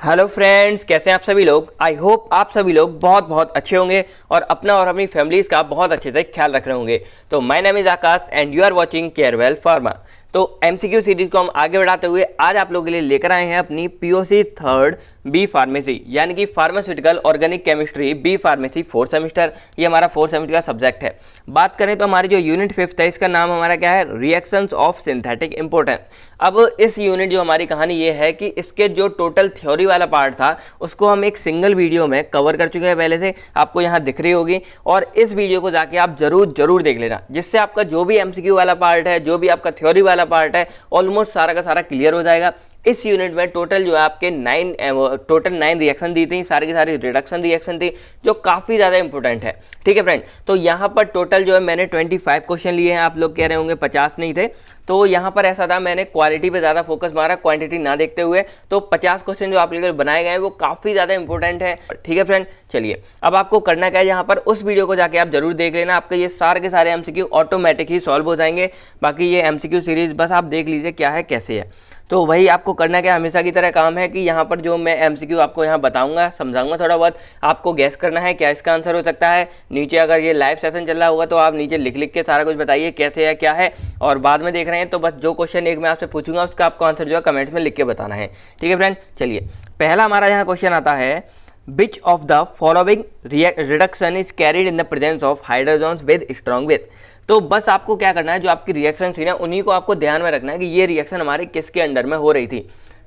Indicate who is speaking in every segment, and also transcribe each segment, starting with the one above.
Speaker 1: Hello friends, कैसे हैं आप सभी लोग। आई होप आप सभी लोग बहुत बहुत अच्छे होंगे और अपना और अपनी फैमिलीज का बहुत अच्छे से ख्याल रख रहे होंगे। तो my name is Akash and you are watching Carewell pharma. तो एमसीक्यू सीरीज को हम आगे बढ़ाते हुए आज आप लोगों के लिए लेकर आए हैं अपनी पीओसी थर्ड बी फार्मेसी यानी कि pharmaceutical organic chemistry B pharmacy fourth semester. ये हमारा फोर्थ सेमेस्टर का सब्जेक्ट है। बात करें तो हमारी जो यूनिट फिफ्थ है इसका नाम हमारा क्या है, रिएक्शंस ऑफ सिंथेटिक इंपोर्टेंस। अब इस यूनिट जो हमारी कहानी ये है कि इसके जो टोटल थ्योरी वाला पार्ट था उसको हम एक सिंगल वीडियो में कवर कर चुके हैं, पहले से आपको यहाँ दिख रही होगी। और इस वीडियो को जाके आप जरूर देख लेना, जिससे आपका जो भी एमसीक्यू वाला पार्ट है, जो भी आपका थ्योरी वाला पार्ट है, ऑलमोस्ट सारा का सारा क्लियर हो जाएगा। इस यूनिट में टोटल जो है आपके 9 रिएक्शन दी थी, सारी की सारी रिडक्शन रिएक्शन थी, जो काफ़ी ज़्यादा इंपॉर्टेंट है। ठीक है फ्रेंड, तो यहाँ पर टोटल जो है मैंने 25 क्वेश्चन लिए हैं। आप लोग कह रहे होंगे 50 नहीं थे, तो यहाँ पर ऐसा था, मैंने क्वालिटी पे ज़्यादा फोकस मारा, क्वांटिटी ना देखते हुए। तो 50 क्वेश्चन जो आप लोगों को बनाए गए हैं वो काफ़ी ज़्यादा इंपॉर्टेंट है। ठीक है फ्रेंड, चलिए अब आपको करना क्या है, यहाँ पर उस वीडियो को जाके आप जरूर देख लेना, आपके ये सारे के सारे एमसीक्यू ऑटोमेटिक ही सॉल्व हो जाएंगे। बाकी ये एमसीक्यू सीरीज बस आप देख लीजिए क्या है कैसे है। तो वही आपको करना क्या, हमेशा की तरह काम है कि यहाँ पर जो मैं एमसीक्यू आपको यहाँ बताऊंगा, समझाऊंगा थोड़ा बहुत, आपको गैस करना है क्या इसका आंसर हो सकता है। नीचे अगर ये लाइव सेशन चल रहा होगा तो आप नीचे लिख के सारा कुछ बताइए कैसे है क्या है। और बाद में देख रहे हैं तो बस जो क्वेश्चन एक मैं आपसे पूछूंगा उसका आपको आंसर जो है कमेंट्स में लिख के बताना है। ठीक है फ्रेंड, चलिए पहला हमारा यहाँ क्वेश्चन आता है, Which of the following reduction is carried in the presence of hydrogens with strong base। तो बस आपको क्या करना है, जो आपकी रिएक्शन थी ना उन्हीं को आपको ध्यान में रखना है कि ये रिएक्शन हमारी किसके अंडर में हो रही थी।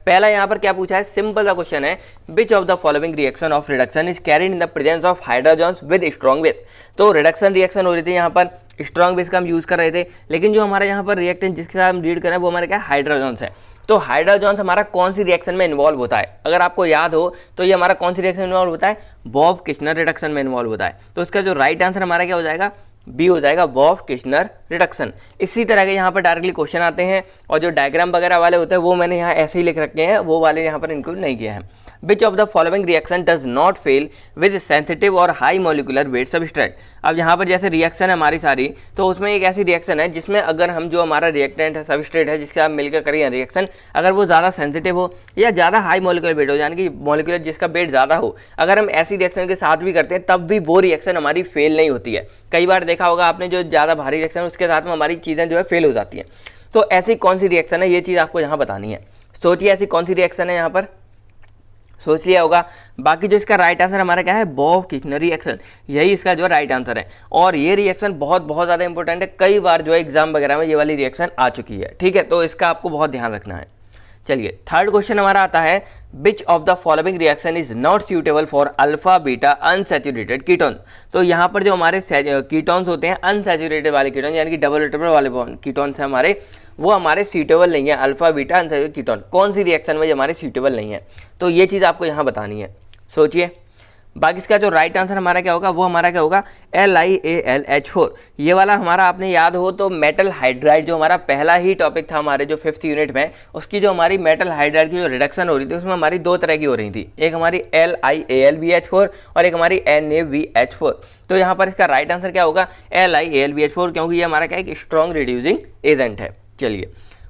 Speaker 1: पहला यहाँ पर क्या पूछा है, सिंपल सा क्वेश्चन है, which of the following reaction of reduction is carried in the presence of hydrogens with strong base. तो रिडक्शन रिएक्शन हो रही थी, यहाँ पर स्ट्रॉन्ग बेस का हम यूज कर रहे थे, लेकिन जो हमारा यहाँ पर रिएक्टेंट जिसके साथ हम रीड कर रहे हैं वो हमारे क्या हाइड्रोजन्स है। तो हाइड्रोजन्स हमारा कौन सी रिएक्शन में इन्वॉल्व होता है, अगर आपको याद हो तो ये हमारा कौन सी रिएक्शन में इन्वॉल्व होता है, बॉब किश्नर रिडक्शन में इन्वॉल्व होता है। तो इसका जो राइट आंसर हमारा क्या हो जाएगा, बी हो जाएगा, बॉब किश्नर रिडक्शन। इसी तरह के यहाँ पर डायरेक्टली क्वेश्चन आते हैं और जो डायग्राम वगैरह वाले होते हैं वो मैंने यहाँ ऐसे ही लिख रखे हैं, वो वाले यहाँ पर इंक्लूड नहीं किया है। Which of the following reaction does not fail with sensitive और high molecular weight substrate। अब यहाँ पर जैसे रिएक्शन है हमारी सारी, तो उसमें एक ऐसी रिएक्शन है जिसमें अगर हम जो हमारा रिएक्टेंट है, सबस्ट्रेट है जिसके आप मिलकर करें रिएक्शन, अगर वो ज़्यादा सेंसिटिव हो या ज़्यादा हाई मोलिकुलर वेट हो, यानी कि मोलिकुलर जिसका वेट ज़्यादा हो, अगर हम ऐसी रिएक्शन के साथ भी करते हैं तब भी वो रिएक्शन हमारी फेल नहीं होती है। कई बार देखा होगा आपने, जो ज़्यादा भारी रिएक्शन उसके साथ में हमारी चीज़ें जो है फेल हो जाती हैं। तो ऐसी कौन सी रिएक्शन है, ये चीज़ आपको यहाँ बतानी है। सोचिए ऐसी कौन सी रिएक्शन है, यहाँ पर सोच लिया होगा। बाकी जो इसका राइट आंसर हमारा क्या है, बॉब किश्नर रिएक्शन, यही इसका जो राइट आंसर है। और ये रिएक्शन बहुत ज़्यादा इंपॉर्टेंट है, कई बार जो है एग्जाम वगैरह में ये वाली रिएक्शन आ चुकी है। ठीक है, तो इसका आपको बहुत ध्यान रखना है। चलिए थर्ड क्वेश्चन हमारा आता है, which of the following reaction is not suitable for alpha beta unsaturated ketone. तो यहाँ पर जो हमारे कीटोन्स होते हैं, अनसैचुरेटेड वाले कीटोन यानी कि डबल ट्रिपल वाले कीटोन्स हैं हमारे, वो हमारे सूटेबल नहीं है। अल्फा बीटा अनसैचुरेटेड कीटोन कौन सी रिएक्शन में हमारे सूटेबल नहीं है, तो ये चीज़ आपको यहाँ बतानी है। सोचिए। बाकी इसका जो राइट आंसर हमारा क्या होगा, वो हमारा क्या होगा, LiAlH4। ये वाला हमारा आपने याद हो तो मेटल हाइड्राइड, जो हमारा पहला ही टॉपिक था हमारे जो फिफ्थ यूनिट में, उसकी जो हमारी मेटल हाइड्राइड की जो रिडक्शन हो रही थी उसमें हमारी दो तरह की हो रही थी, एक हमारी LiAlBH4 और एक हमारी NaBH4। तो यहाँ पर इसका राइट आंसर क्या होगा, LiAlBH4, क्योंकि ये हमारा क्या एक स्ट्रॉन्ग रिड्यूसिंग एजेंट है। चलिए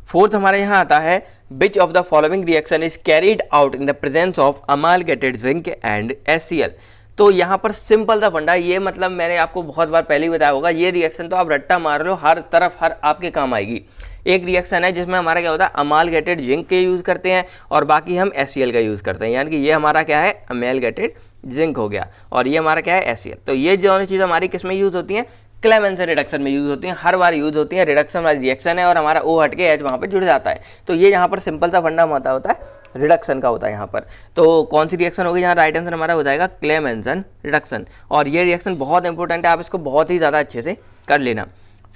Speaker 1: फोर्थ हमारे यहाँ आता है, which of the following reaction is carried out in the presence of amalgamated zinc and HCl। तो यहाँ पर सिंपल सा फंडा, ये मतलब मैंने आपको बहुत बार पहले ही बताया होगा, ये रिएक्शन तो आप रट्टा मार लो, हर तरफ हर आपके काम आएगी। एक रिएक्शन है जिसमें हमारा क्या होता है, अमालगेटेड जिंक के यूज़ करते हैं और बाकी हम HCl का यूज़ करते हैं, यानी कि ये हमारा क्या है, अमालगेटेड जिंक हो गया और ये हमारा क्या है, HCl। तो ये दोनों चीज़ हमारी किस में यूज़ होती हैं, क्लेमेंसन रिडक्शन में यूज़ होती हैं, हर बार यूज़ होती हैं। रिडक्शन वाली रिएक्शन है और हमारा O हट के H वहाँ पे जुड़ जाता है। तो ये यहाँ पर सिंपल सा फंडा होता है रिडक्शन का होता है यहाँ पर। तो कौन सी रिएक्शन होगी, यहाँ राइट आंसर हमारा हो जाएगा क्लेमेंसन रिडक्शन। और ये रिएक्शन बहुत इंपॉर्टेंट है, आप इसको बहुत ही ज़्यादा अच्छे से कर लेना।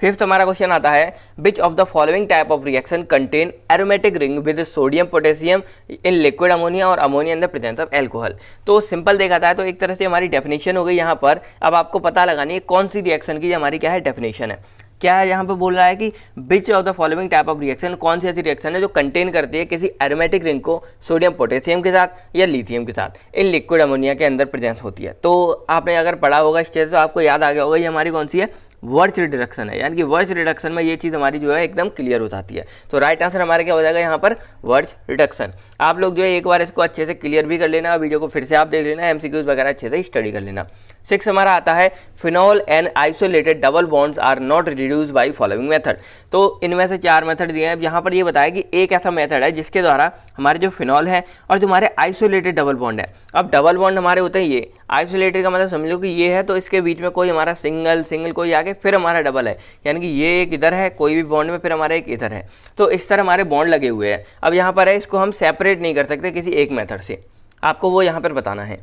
Speaker 1: फिफ्थ हमारा क्वेश्चन आता है, which of the following type of reaction contain aromatic ring with sodium potassium in liquid ammonia और ammonia in the presence of alcohol. तो सिंपल देखा जाए तो एक तरह से हमारी डेफिनेशन हो गई यहाँ पर। अब आपको पता लगानी है कौन सी रिएक्शन की हमारी क्या है डेफिनेशन है। क्या है यहाँ पे बोल रहा है कि विच of the following type of reaction, कौन सी ऐसी रिएक्शन है जो कंटेन करती है किसी एरोमेटिक रिंग को सोडियम पोटेशियम के साथ या लिथियम के साथ इन लिक्विड अमोनिया के अंदर प्रेजेंस होती है। तो आपने अगर पढ़ा होगा इस चीज़ तो आपको याद आ गया होगा ये हमारी कौन सी है, वर्च रिडक्शन है, यानी कि वर्च रिडक्शन में ये चीज़ हमारी जो है एकदम क्लियर हो जाती है। तो राइट आंसर हमारे क्या हो जाएगा यहाँ पर, वर्च रिडक्शन। आप लोग जो है एक बार इसको अच्छे से क्लियर भी कर लेना, वीडियो को फिर से आप देख लेना, एमसीक्यूज वगैरह अच्छे से स्टडी कर लेना। 6 हमारा आता है phenol and isolated double bonds are not reduce by following method. तो इनमें से 4 मेथड दिए हैं। यहाँ पर ये बताया कि एक ऐसा मेथड है जिसके द्वारा हमारे जो फिनॉल है और जो हमारे आइसोलेटेड डबल बॉन्ड है, अब डबल बॉन्ड हमारे होते हैं ये, आइसोलेटेड का मतलब समझ लो कि ये है तो इसके बीच में कोई हमारा सिंगल कोई आगे फिर हमारा डबल है, यानी कि ये एक इधर है कोई भी बॉन्ड में, फिर हमारा एक इधर है। तो इस तरह हमारे बॉन्ड लगे हुए हैं। अब यहाँ पर है, इसको हम सेपरेट नहीं कर सकते किसी एक मेथड से, आपको वो यहाँ पर बताना है।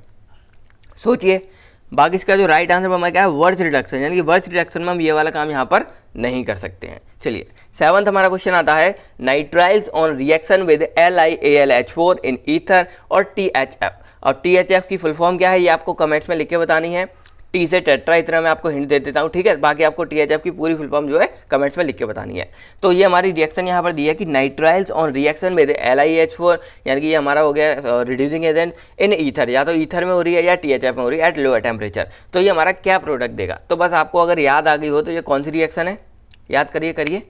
Speaker 1: सोचिए, बाकी इसका जो राइट आंसर हमारा क्या है, वर्च रिडक्शन, यानी कि वर्च रिडक्शन में हम ये वाला काम यहाँ पर नहीं कर सकते हैं। चलिए 7th हमारा क्वेश्चन आता है nitriles on reaction with LiAlH4 in ether और THF। और THF की फुल फॉर्म क्या है ये आपको कमेंट्स में लिख के बतानी है। टी से टेट्रा, इतना मैं आपको हिंट दे देता हूँ, ठीक है। बाकी आपको THF की पूरी फुल फॉर्म जो है कमेंट्स में लिख के बतानी है। तो ये हमारी रिएक्शन यहाँ पर दी है कि nitriles on reaction with LiH4, यानी कि ये हमारा हो गया रिड्यूसिंग एजेंट इन ईथर, या तो ईथर में हो रही है या THF में हो रही है एट लोअर टेम्परेचर। तो ये हमारा क्या प्रोडक्ट देगा। तो बस आपको अगर याद आ गई हो तो ये कौन सी रिएक्शन है, याद करिए।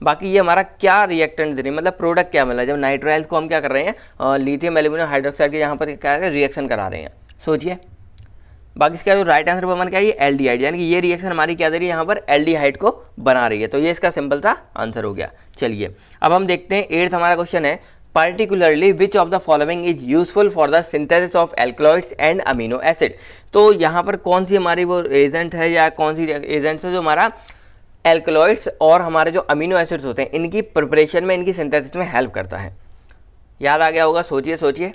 Speaker 1: बाकी ये हमारा क्या रिएक्टेंट दे रही है, मतलब प्रोडक्ट क्या मिला, जब नाइट्राइल्स को हम क्या कर रहे हैं, लिथियम एल्यूमिनियम हाइड्रोक्साइड के यहाँ पर क्या है, रिएक्शन करा रहे हैं। सोचिए, बाकी इसका जो राइट आंसर हमारा क्या है, ये एल्डिहाइड, यानी कि ये रिएक्शन हमारी क्या दे रही है, यहाँ पर एल्डिहाइड को बना रही है। तो ये इसका सिंपल सा आंसर हो गया। चलिए अब हम देखते हैं 8th हमारा क्वेश्चन है particularly which of the following is useful for the synthesis of alkaloids and amino acid। तो यहाँ पर कौन सी हमारी वो एजेंट है या कौन सी एजेंट्स है जो हमारा एल्कलॉइड्स और हमारे जो अमीनो एसिड्स होते हैं इनकी प्रिपरेशन में, इनकी सिंथेसिस में हेल्प करता है। याद आ गया होगा, सोचिए।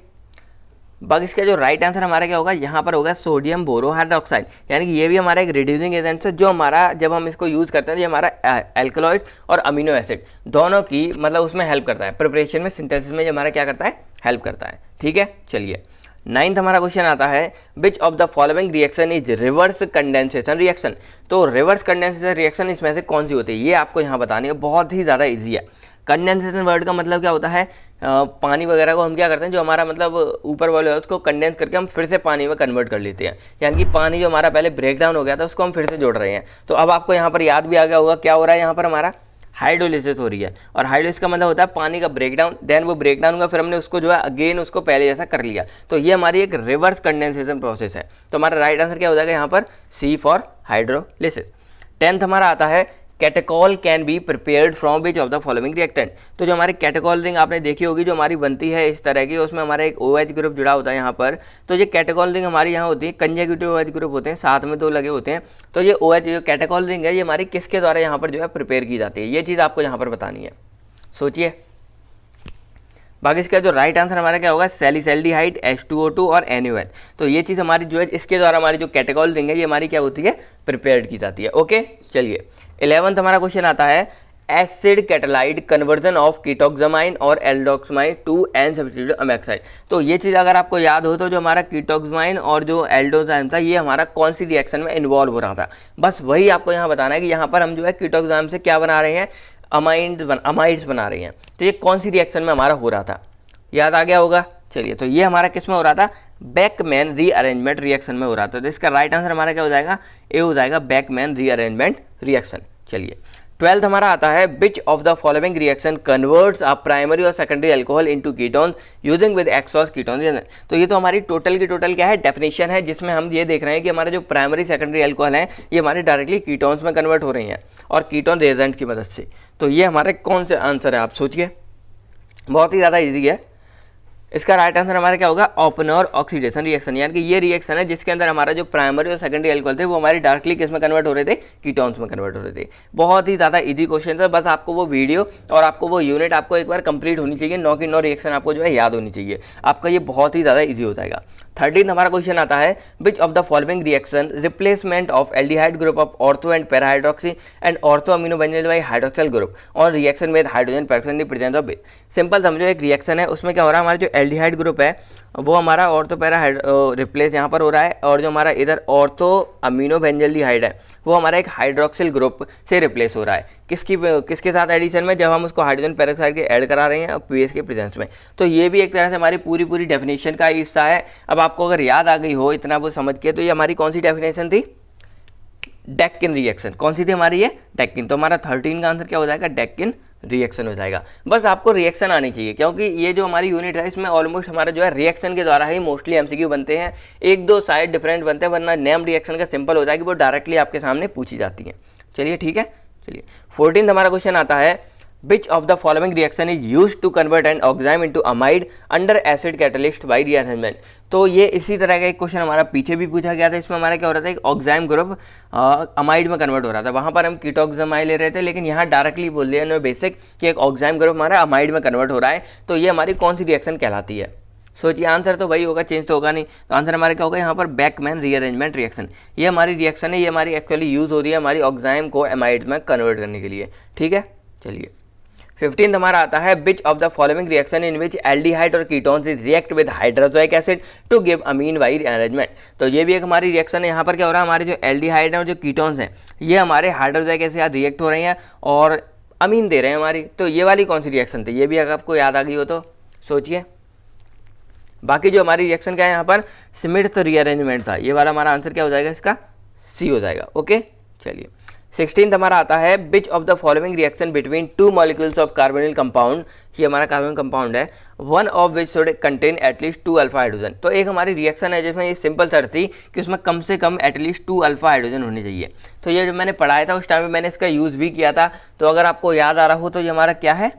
Speaker 1: बाकी इसका जो राइट आंसर हमारा क्या होगा, यहाँ पर होगा सोडियम बोरोहाइड्रोक्साइड, यानी कि ये भी हमारा एक रिड्यूसिंग एजेंट है जो हमारा जब हम इसको यूज़ करते हैं, ये हमारा एल्कलॉइड और अमीनो एसिड दोनों की मतलब उसमें हेल्प करता है, प्रिपरेशन में, सिंथेसिस में, ये हमारा क्या करता है, हेल्प करता है। ठीक है, चलिए 9th हमारा क्वेश्चन आता है which of the following reaction is reverse condensation reaction. तो रिवर्स कंडेंसेशन रिएक्शन इसमें से कौन सी होती है ये आपको यहाँ बतानी है, बहुत ही ज़्यादा ईजी है। कंडेंसेशन वर्ड का मतलब क्या होता है, पानी वगैरह को हम क्या करते हैं, जो हमारा मतलब ऊपर वाले है उसको कंडेंस करके हम फिर से पानी में कन्वर्ट कर लेते हैं, यानी कि पानी जो हमारा पहले ब्रेक डाउन हो गया था उसको हम फिर से जोड़ रहे हैं। तो अब आपको यहाँ पर याद भी आ गया होगा क्या हो रहा है, यहाँ पर हमारा हाइड्रोलिसिस हो रही है, और हाइड्रोलिसिस का मतलब होता है पानी का ब्रेकडाउन, देन वो ब्रेकडाउन हुआ फिर हमने उसको जो है अगेन उसको पहले जैसा कर लिया। तो ये हमारी एक रिवर्स कंडेंसेशन प्रोसेस है। तो हमारा राइट आंसर क्या हो जाएगा यहाँ पर, C फॉर हाइड्रोलिसिस। 10th हमारा आता है catechol can be prepared from which of the following reactant. तो जो हमारी कैटेकॉल रिंग आपने देखी होगी जो हमारी बनती है इस तरह की, उसमें हमारा एक OH ग्रुप जुड़ा होता है यहाँ पर। तो ये कैटेकॉल रिंग हमारी यहाँ होती है, कंजेक्यूटिव OH ग्रुप होते हैं, साथ में 2 लगे होते हैं। तो ये OH जो कैटेकॉल रिंग है ये हमारी किसके द्वारा यहाँ पर जो है प्रिपेयर की जाती है, ये चीज़ आपको यहाँ पर बतानी है। सोचिए, बाकी इसका जो राइट आंसर हमारा क्या होगा, सैलिसैल्डिहाइड, H2O2 और NaOH। तो ये चीज़ हमारी जो है इसके द्वारा हमारी जो कैटेकॉल रिंग है ये हमारी क्या होती है, प्रिपेयर्ड की जाती है। ओके, चलिए 11th हमारा क्वेश्चन आता है एसिड कैटालाइड कन्वर्जन ऑफ कीटोक्सामाइन और एल्डोक्सामाइन टू एन सब्स्टिट्यूट अमेक्साइड। तो ये चीज़ अगर आपको याद हो तो जो हमारा कीटोक्सामाइन और जो एल्डोक्सामाइन था ये हमारा कौन सी रिएक्शन में इन्वॉल्व हो रहा था, बस वही आपको यहाँ बताना है कि यहाँ पर हम जो है कीटोक्सामाइन से क्या बना रहे हैं, अमाइड्स बना रहे हैं। तो ये कौन सी रिएक्शन में हमारा हो रहा था, याद आ गया होगा। चलिए, तो ये हमारा किस में हो रहा था, बेकमैन रीअरेंजमेंट रिएक्शन में हो रहा था। तो इसका राइट आंसर हमारा क्या हो जाएगा, ए हो जाएगा, बेकमैन रीअरेंजमेंट रिएक्शन। चलिए 12th हमारा आता है which of the following reaction converts a primary और secondary alcohol into ketones using with excess ketones. तो ये तो हमारी टोटल की टोटल क्या है, डेफिनेशन है, जिसमें हम ये देख रहे हैं कि हमारे जो प्राइमरी सेकेंडरी अल्कोहल हैं ये हमारे डायरेक्टली कीटोन्स में कन्वर्ट हो रही हैं और कीटोन रिएजेंट की मदद से। तो ये हमारे कौन से आंसर है, आप सोचिए, बहुत ही ज़्यादा ईजी है। इसका राइट आंसर हमारा क्या होगा, ओपनर ऑक्सीडेशन रिएक्शन, यानी कि ये रिएक्शन है जिसके अंदर हमारा जो प्राइमरी और सेकेंडरी अल्कोहल थे वो हमारी डायरेक्टली किस में कन्वर्ट हो रहे थे, कीटोन्स में कन्वर्ट हो रहे थे। बहुत ही ज़्यादा इजी क्वेश्चन है, बस आपको वो वीडियो और आपको वो यूनिट आपको एक बार कंप्लीट होनी चाहिए, 9 की 9 रिएक्शन आपको जो है याद होनी चाहिए, आपका ये बहुत ही ज़्यादा ईजी हो जाएगा। 13th हमारा क्वेश्चन आता है which of the following reaction replacement of aldehyde group of ortho and parahydroxy and ortho amino benzyl by hydroxyl group और reaction with hydrogen peroxide in the presence of base. Simple समझो, एक reaction है उसमें क्या हो रहा है, हमारा जो एल्डिहाइड ग्रुप है वो हमारा ऑर्थो पैरा रिप्लेस यहाँ पर हो रहा है, और जो हमारा इधर ऑर्थो अमीनो बेंजील्डिहाइड है वो हमारा एक हाइड्रोक्सिल ग्रुप से रिप्लेस हो रहा है। किसके साथ एडिशन में, जब हम उसको हाइड्रोजन पेरोक्साइड के ऐड करा रहे हैं पीएच के प्रेजेंस में। तो ये भी एक तरह से हमारी पूरी डेफिनेशन का हिस्सा है। अब आपको अगर याद आ गई हो इतना वो समझ के, तो ये हमारी कौन सी डेफिनेशन थी, डेक्कन रिएक्शन। कौन सी थी हमारी ये? डेक्कन। तो हमारा 13 का आंसर क्या हो जाएगा? डेक्कन रिएक्शन हो जाएगा। बस आपको रिएक्शन आनी चाहिए, क्योंकि ये जो हमारी यूनिट है इसमें ऑलमोस्ट हमारा जो है रिएक्शन के द्वारा ही मोस्टली एमसीक्यू बनते हैं। एक दो साइड डिफरेंट बनते हैं, वरना नेम रिएक्शन का सिंपल हो जाएगी, वो डायरेक्टली आपके सामने पूछी जाती है। चलिए ठीक है। चलिए 14 हमारा क्वेश्चन आता है, Which of the following reaction is used to convert an oxime into amide under acid catalyst by rearrangement? तो ये इसी तरह का एक क्वेश्चन हमारा पीछे भी पूछा गया था। इसमें हमारा क्या हो रहा था, एक ऑक्साइम ग्रुप अमाइड में कन्वर्ट हो रहा था। वहाँ पर हम कीटोक्सामाइड ले रहे थे, लेकिन यहाँ डायरेक्टली बोल दिया इन्होंने बेसिक कि एक ऑक्साइम ग्रुप हमारा अमाइड में कन्वर्ट हो रहा है। तो ये हमारी कौन सी रिएक्शन कहलाती है? सोचिए, आंसर तो वही होगा, चेंज तो होगा नहीं। तो आंसर हमारे क्या होगा यहाँ पर? Beckmann rearrangement reaction. ये हमारी रिएक्शन है, ये हमारी एक्चुअली यूज़ हो रही है हमारी ऑक्साइम को एमाइड में कन्वर्ट करने के लिए। ठीक है। चलिए 15 हमारा आता है, which of the following reaction in which aldehyde और ketones is react with hydrochloric acid to give amine by rearrangement. तो ये भी एक हमारी रिएक्शन है। यहाँ पर क्या हो रहा है, हमारे जो एल्डिहाइड है और जो कीटोन्स हैं ये हमारे हाइड्रोक्लोरिक एसिड के साथ रिएक्ट हो रहे हैं और अमीन दे रहे हैं हमारी। तो ये वाली कौन सी रिएक्शन थी? ये भी अगर आपको याद आ गई हो तो सोचिए। बाकी जो हमारी रिएक्शन क्या है यहाँ पर? स्मिथ रीअरेंजमेंट था। ये वाला हमारा आंसर क्या हो जाएगा? इसका सी हो जाएगा। ओके। चलिए 16 हमारा आता है, which of the following reaction between two molecules of carbonyl compound. ये हमारा कार्बन कंपाउंड है, one of which should contain at least 2 alpha hydrogen. तो एक हमारी रिएक्शन है जिसमें ये सिंपल शर्त थी कि उसमें कम से कम एटलीस्ट 2 अल्फा हाइड्रोजन होने चाहिए। तो ये जब मैंने पढ़ाया था उस टाइम में मैंने इसका यूज़ भी किया था। तो अगर आपको याद आ रहा हो तो ये हमारा क्या है?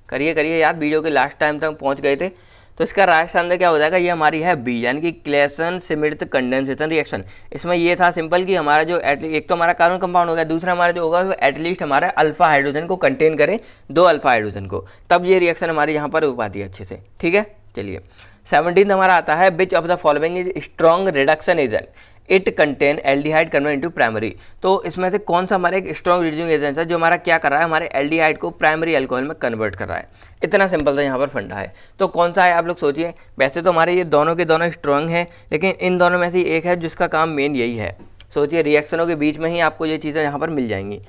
Speaker 1: करिए करिए याद, वीडियो के लास्ट टाइम तक पहुँच गए थे। तो इसका राइट आंसर क्या हो जाएगा? ये हमारी है बी, यानी कि क्लेसन स्मिथ कंडेंसेशन रिएक्शन। इसमें ये था सिंपल कि हमारा जो एक तो हमारा कार्बन कंपाउंड हो गया, दूसरा हमारा जो होगा वो एटलीस्ट हमारा अल्फा हाइड्रोजन को कंटेन करे, 2 अल्फा हाइड्रोजन को, तब ये रिएक्शन हमारी यहाँ पर हो पाती है अच्छे से। ठीक है। चलिए 17 हमारा आता है, which of the following is strong reduction agent it contain aldehyde convert into primary. तो इसमें से कौन सा हमारा एक स्ट्रॉन्ग रिड्यूसिंग एजेंट है जो हमारा क्या कर रहा है? हमारे एल्डिहाइड को प्राइमरी अल्कोहल में कन्वर्ट कर रहा है। इतना सिंपल था यहाँ पर फंडा है। तो कौन सा है आप लोग सोचिए। वैसे तो हमारे ये दोनों के दोनों स्ट्रॉन्ग हैं, लेकिन इन दोनों में से एक है जिसका काम मेन यही है। सोचिए, रिएक्शनों के बीच में ही आपको ये चीज़ें यहाँ पर मिल जाएंगी।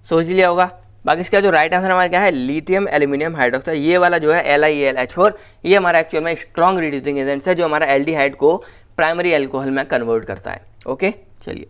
Speaker 1: सोच लिया होगा। बाकी इसका जो राइट आंसर हमारा क्या है? Lithium aluminium hydroxide. ये वाला जो है LiAlH4, ये हमारा एक्चुअल में स्ट्रॉन्ग रिड्यूसिंग एजेंट है जो हमारा एल्डिहाइड को प्राइमरी अल्कोहल में कन्वर्ट करता है। ओके। चलिए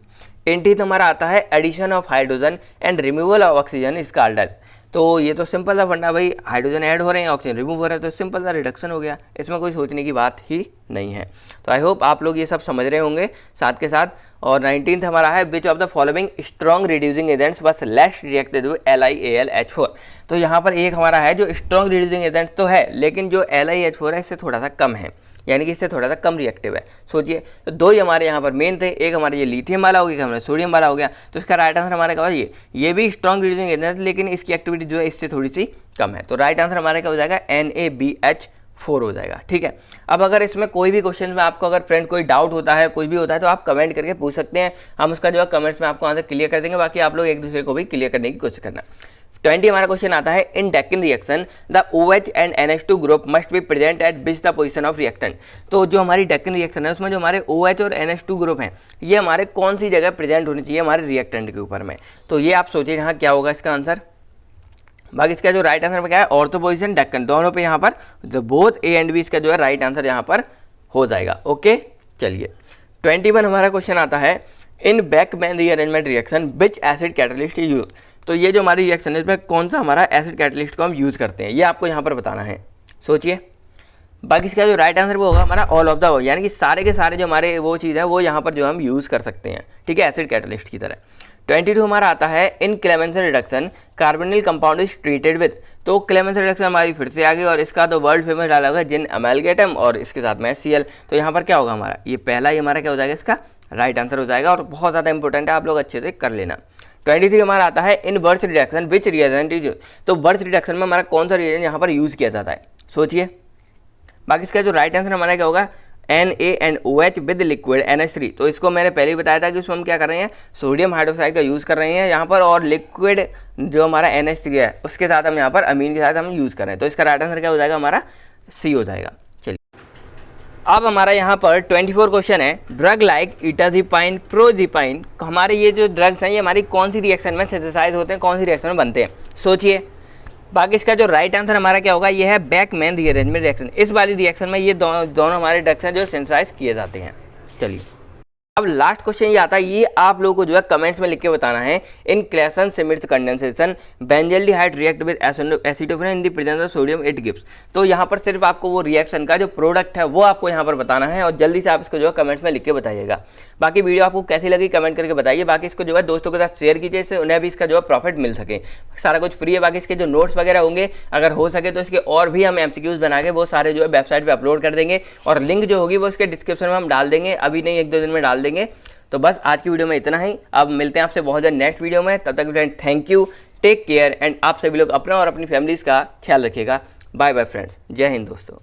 Speaker 1: 20 हमारा आता है, addition of hydrogen and removal of oxygen is called as. तो ये तो सिंपल सा फंडा भाई, हाइड्रोजन ऐड हो रहे हैं, ऑक्सीजन रिमूव हो रहा है, तो सिंपल सा रिडक्शन हो गया। इसमें कोई सोचने की बात ही नहीं है। तो आई होप आप लोग ये सब समझ रहे होंगे साथ के साथ। और 19 हमारा है, which of the following strong reducing agents was less reacted with LiAlH4। तो यहाँ पर एक हमारा है जो स्ट्रॉन्ग रिड्यूसिंग एजेंट तो है, लेकिन जो LiH4 है इससे थोड़ा सा कम है, यानी कि इससे थोड़ा सा कम रिएक्टिव है। सोचिए, तो 2 ही हमारे यहाँ पर मेन थे, एक हमारे ये लिथियम वाला हो गया, एक हमारा सोडियम वाला हो गया। तो इसका राइट आंसर हमारा क्या होगा? ये भी स्ट्रॉन्ग रिड्यूसिंग एजेंट, लेकिन इसकी एक्टिविटी जो है इससे थोड़ी सी कम है। तो राइट आंसर हमारा क्या हो जाएगा? NaBH4 हो जाएगा। ठीक है। अब अगर इसमें कोई भी क्वेश्चन में आपको अगर फ्रेंड कोई डाउट होता है, कुछ भी होता है, तो आप कमेंट करके पूछ सकते हैं। हम उसका जो है कमेंट्स में आपको आंसर क्लियर कर देंगे। बाकी आप लोग एक दूसरे को भी क्लियर करने की कोशिश करना। 20 हमारा क्वेश्चन आता है, in Dakin reaction the OH and NH2 group must be present at which the position of reactant. तो जो हमारी डेक्कन रिएक्शन है उसमें जो हमारे OH और NH2 ग्रुप हैं ये हमारे कौन सी जगह प्रेजेंट होनी चाहिए हमारे रिएक्टेंट के ऊपर में? तो ये आप सोचिए यहाँ क्या होगा इसका आंसर। बाकी इसका जो राइट आंसर क्या है? ऑर्थो पोजीशन डेक्कन, दोनों पे यहाँ पर बोथ A एंड B इसका जो है राइट आंसर यहाँ पर हो जाएगा। ओके। चलिए 21 हमारा क्वेश्चन आता है, in Beckmann rearrangement reaction which acid catalyst is use. तो ये जो हमारी रिएक्शन है इसमें कौन सा हमारा एसिड कैटलिस्ट को हम यूज़ करते हैं, ये आपको यहाँ पर बताना है। सोचिए। बाकी इसका जो राइट आंसर वो होगा हमारा ऑल ऑफ द, यानी कि सारे के सारे जो हमारे वो चीज़ है वो यहाँ पर जो हम यूज़ कर सकते हैं। ठीक है, एसिड कैटलिस्ट की तरह। 22 हमारा आता है, in Clemmensen reduction carbonyl compound is treated with. तो क्लेमेंसन रिडक्शन हमारी फिर से आ गई और इसका तो वर्ल्ड फेमस डाला हुआ है जिन अमेलगेटम और इसके साथ में Cl। तो यहाँ पर क्या होगा हमारा? ये पहला ही हमारा क्या हो जाएगा? इसका राइट आंसर हो जाएगा और बहुत ज़्यादा इंपॉर्टेंट है, आप लोग अच्छे से कर लेना। 23 हमारा आता है, in Birch reduction which reagent is. तो बर्थ रिडक्शन में हमारा कौन सा रिएजेंट यहाँ पर यूज़ किया जाता है? सोचिए। बाकी इसका जो राइट आंसर हमारा क्या होगा? NaNOH with liquid NH3। तो इसको मैंने पहले ही बताया था कि उसमें हम क्या कर रहे हैं? सोडियम हाइड्रोक्साइड का यूज़ कर रहे हैं यहाँ पर, और लिक्विड जो हमारा NH3 है उसके साथ हम यहाँ पर अमीन के साथ हम यूज़ कर रहे हैं। तो इसका राइट आंसर क्या हो जाएगा? हमारा सी हो जाएगा। चलिए अब हमारा यहाँ पर 24 क्वेश्चन है, ड्रग लाइक इटाजिपाइन प्रोजिपाइन, हमारे ये जो ड्रग्स हैं ये हमारी कौन सी रिएक्शन में सिंथेसाइज होते हैं, कौन सी रिएक्शन में बनते हैं? सोचिए। बाकी इसका जो राइट आंसर हमारा क्या होगा? ये है बैकमैन रीअरेंजमेंट रिएक्शन। इस वाली रिएक्शन में ये दोनों हमारे ड्रग्स हैं जो सिंथेसाइज किए जाते हैं। चलिए अब लास्ट क्वेश्चन ये आता है, ये आप लोगों को जो है कमेंट्स में लिख के बताना है। In Claisen Schmidt condensation benzaldehyde react with acetophenone in the presence of sodium it gives. तो यहाँ पर सिर्फ आपको वो रिएक्शन का जो प्रोडक्ट है वो आपको यहाँ पर बताना है और जल्दी से आप इसको जो है कमेंट्स में लिख के बताइएगा। बाकी वीडियो आपको कैसी लगी कमेंट करके बताइए। बाकी इसको जो है दोस्तों के साथ शेयर कीजिए, इससे उन्हें भी इसका जो है प्रॉफिट मिल सके। सारा कुछ फ्री है। बाकी इसके जो नोट्स वगैरह होंगे अगर हो सके तो इसके और भी हम एमसीक्यूज बना के वो सारे जो है वेबसाइट पे अपलोड कर देंगे और लिंक जो होगी वो इसके डिस्क्रिप्शन में हम डाल देंगे, अभी नहीं 1-2 दिन में डाल देंगे। तो बस आज की वीडियो में इतना ही। अब मिलते हैं आपसे बहुत जल्द नेक्स्ट वीडियो में। तब तक friend thank you, take care and आप सभी लोग अपना और अपनी फैमिलीज का ख्याल रखिएगा। बाय बाय फ्रेंड्स, जय हिंद दोस्तों।